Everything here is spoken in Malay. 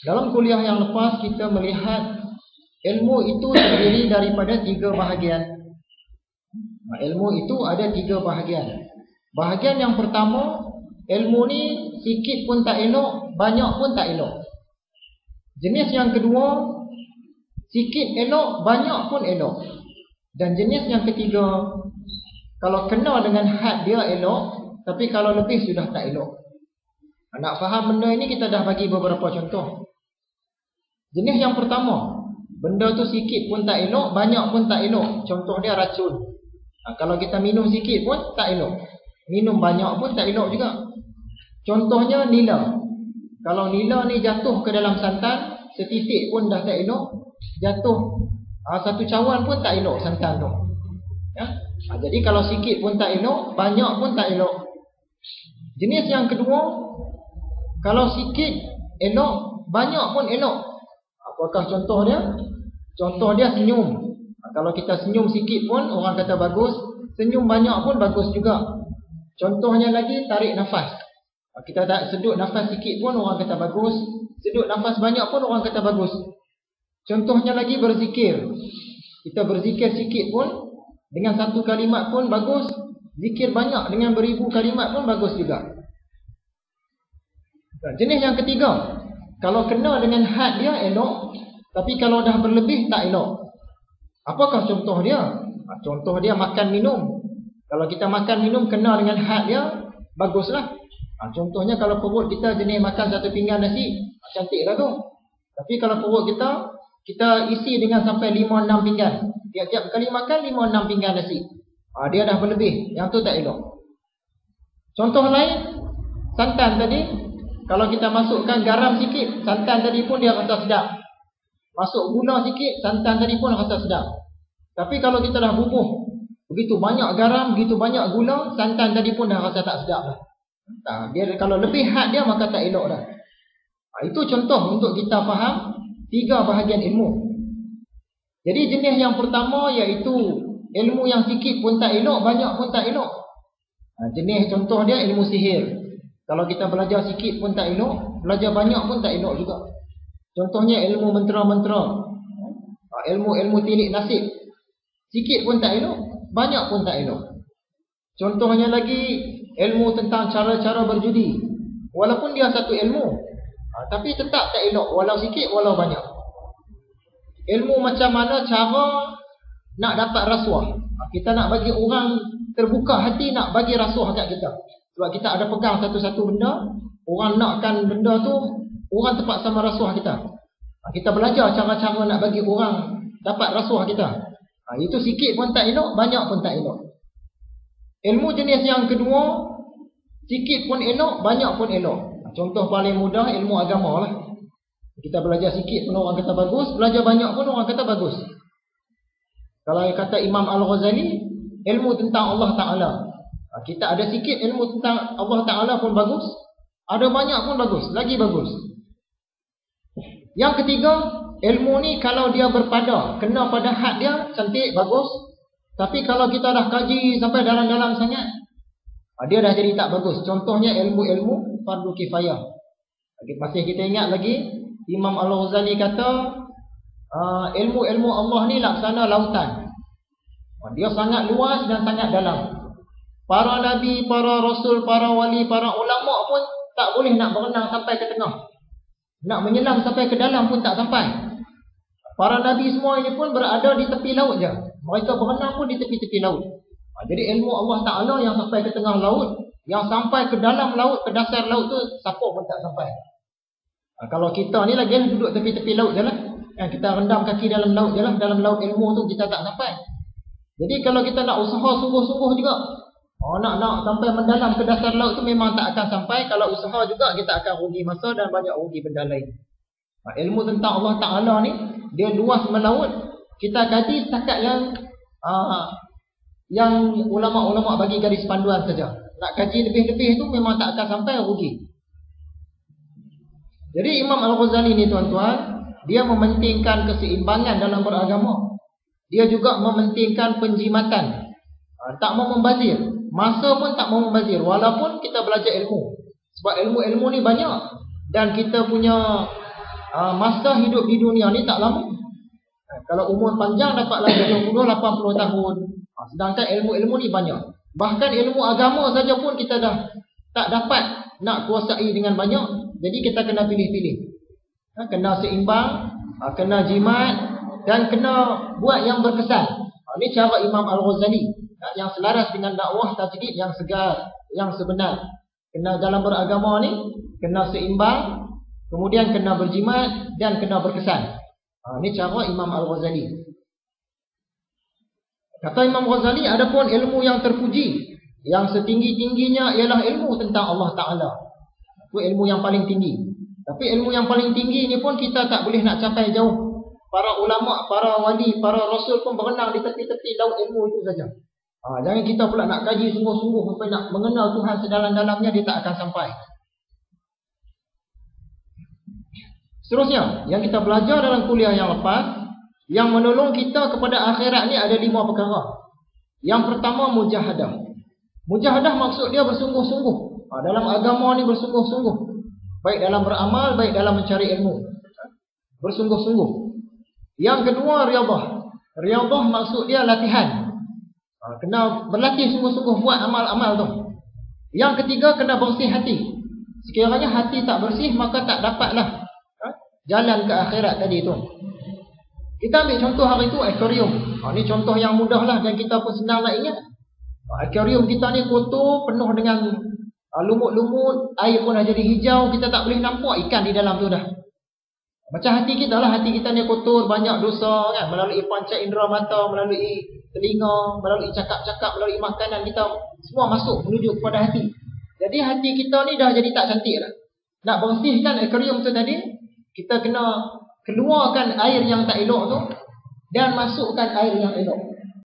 Dalam kuliah yang lepas kita melihat ilmu itu terdiri daripada 3 bahagian. Ilmu itu ada 3 bahagian. Bahagian yang pertama, ilmu ni sikit pun tak elok, banyak pun tak elok. Jenis yang kedua, sikit elok, banyak pun elok. Dan jenis yang ketiga, kalau kena dengan had dia elok, tapi kalau lebih sudah tak elok. Nak faham benda ini kita dah bagi beberapa contoh. Jenis yang pertama, benda tu sikit pun tak elok, banyak pun tak elok. Contoh dia racun. Kalau kita minum sikit pun tak elok, minum banyak pun tak elok juga. Contohnya nila. Kalau nila ni jatuh ke dalam santan, setitik pun dah tak elok. Jatuh satu cawan pun tak elok santan tu. Jadi kalau sikit pun tak elok, banyak pun tak elok. Jenis yang kedua, kalau sikit elok, banyak pun elok. Apakah contoh dia? Contoh dia senyum. Kalau kita senyum sikit pun orang kata bagus, senyum banyak pun bagus juga. Contohnya lagi tarik nafas. Kita tak sedut nafas sikit pun orang kata bagus, sedut nafas banyak pun orang kata bagus. Contohnya lagi berzikir. Kita berzikir sikit pun dengan satu kalimat pun bagus, zikir banyak dengan beribu kalimat pun bagus juga. Jenis yang ketiga, kalau kena dengan had dia elok, tapi kalau dah berlebih tak elok. Apakah contoh dia? Contoh dia makan minum. Kalau kita makan minum kena dengan had dia, baguslah. Contohnya kalau perut kita jenis makan satu pinggan nasi, cantiklah tu. Tapi kalau perut kita isi dengan sampai 5-6 pinggan. Tiap-tiap kali makan 5-6 pinggan nasi. Dia dah berlebih, yang tu tak elok. Contoh lain, santan tadi, kalau kita masukkan garam sikit, santan tadi pun dia rasa sedap. Masuk gula sikit, santan tadi pun rasa sedap. Tapi kalau kita dah bubuh begitu banyak garam, begitu banyak gula, santan tadi pun dah rasa tak sedap dah. Dia kalau lebih had dia maka tak elok dah. Itu contoh untuk kita faham 3 bahagian ilmu. Jadi jenis yang pertama iaitu ilmu yang sikit pun tak elok, banyak pun tak elok. Jenis contoh dia ilmu sihir. Kalau kita belajar sikit pun tak elok, belajar banyak pun tak elok juga. Contohnya ilmu mentera-mentera, ilmu-ilmu tilik nasib. Sikit pun tak elok, banyak pun tak elok. Contohnya lagi ilmu tentang cara-cara berjudi. Walaupun dia satu ilmu, tapi tetap tak elok, walau sikit walau banyak. Ilmu macam mana cara nak dapat rasuah. Kita nak bagi orang terbuka hati nak bagi rasuah kat kita. Sebab kita ada pegang satu-satu benda, orang nakkan benda tu, orang terpaksa merasuah kita. Kita belajar cara-cara nak bagi orang dapat rasuah kita. Itu sikit pun tak elok, banyak pun tak elok. Ilmu jenis yang kedua, sikit pun elok, banyak pun elok. Contoh paling mudah ilmu agama lah. Kita belajar sikit pun orang kata bagus, belajar banyak pun orang kata bagus. Kalau kata Imam Al-Ghazali, ilmu tentang Allah Ta'ala. Kita ada sikit ilmu tentang Allah Ta'ala pun bagus, ada banyak pun bagus, lagi bagus. Yang ketiga, ilmu ni kalau dia berpada, kena pada had dia, cantik, bagus. Tapi kalau kita dah kaji sampai dalam-dalam sangat, dia dah jadi tak bagus. Contohnya ilmu-ilmu fardu kifayah. Masih kita ingat lagi, Imam Al-Ghazali kata, ilmu-ilmu Allah ni laksana lautan. Dia sangat luas dan sangat dalam. Para nabi, para rasul, para wali, para ulama pun tak boleh nak berenang sampai ke tengah. Nak menyelam sampai ke dalam pun tak sampai. Para nabi semua ini pun berada di tepi laut je. Mereka berenang pun di tepi-tepi laut. Jadi ilmu Allah Ta'ala yang sampai ke tengah laut, yang sampai ke dalam laut, ke dasar laut tu, siapa pun tak sampai. Kalau kita ni lagi duduk tepi-tepi laut je lah. Kita rendam kaki dalam laut je lah. Dalam laut ilmu tu kita tak sampai. Jadi kalau kita nak usaha sungguh-sungguh juga, nak sampai mendalam ke dasar laut tu memang tak akan sampai. Kalau usaha juga kita akan rugi masa dan banyak rugi benda lain. Ilmu tentang Allah Ta'ala ni, dia luas melaut. Kita kaji setakat yang ulama-ulama bagi garis panduan saja. Nak kaji lebih-lebih tu memang tak akan sampai, rugi. Jadi Imam Al-Ghazali ni tuan-tuan, dia mementingkan keseimbangan dalam beragama. Dia juga mementingkan penjimatan. Tak mau membazir. Masa pun tak mau membazir. Walaupun kita belajar ilmu. Sebab ilmu-ilmu ni banyak. Dan kita punya masa hidup di dunia ni tak lama. Kalau umur panjang dapatlah 70-80 tahun. Sedangkan ilmu-ilmu ni banyak. Bahkan ilmu agama saja pun kita dah tak dapat nak kuasai dengan banyak. Jadi kita kena pilih-pilih. Kena seimbang, kena jimat dan kena buat yang berkesan. Ini cara Imam Al-Ghazali yang selaras dengan dakwah tajdid yang segar, yang sebenar. Kena dalam beragama ni kena seimbang, kemudian kena berjimat dan kena berkesan. Ini cara Imam Al-Ghazali. Kata Imam Ghazali, adapun ilmu yang terpuji, yang setinggi-tingginya ialah ilmu tentang Allah Ta'ala. Itu ilmu yang paling tinggi. Tapi ilmu yang paling tinggi ni pun kita tak boleh nak capai jauh. Para ulama, para wali, para rasul pun berenang di tepi-tepi laut ilmu itu saja. Jangan kita pula nak kaji sungguh-sungguh sampai nak mengenal Tuhan sedalam-dalamnya, dia tak akan sampai. Seterusnya, yang kita belajar dalam kuliah yang lepas, yang menolong kita kepada akhirat ni ada 5 perkara. Yang pertama, mujahadah. Mujahadah maksud dia bersungguh-sungguh. Dalam agama ni bersungguh-sungguh. Baik dalam beramal, baik dalam mencari ilmu. Bersungguh-sungguh. Yang kedua, riyadhah. Riyadhah maksud dia latihan. Kena berlatih sungguh-sungguh buat amal-amal tu. Yang ketiga, kena bersih hati. Sekiranya hati tak bersih, maka tak dapatlah jalan ke akhirat tadi tu. Kita ambil contoh hari tu akuarium. Ni contoh yang mudah lah dan kita pun senang nak ingat. Akuarium kita ni kotor, penuh dengan lumut-lumut, air pun dah jadi hijau, kita tak boleh nampak ikan di dalam tu dah. Macam hati kita lah, hati kita ni kotor, banyak dosa kan, melalui panca indera mata, melalui telinga, melalui cakap-cakap, melalui makanan, kita semua masuk menuju kepada hati. Jadi hati kita ni dah jadi tak cantik lah. Nak bersihkan akuarium tu tadi, kita kena keluarkan air yang tak elok tu dan masukkan air yang elok.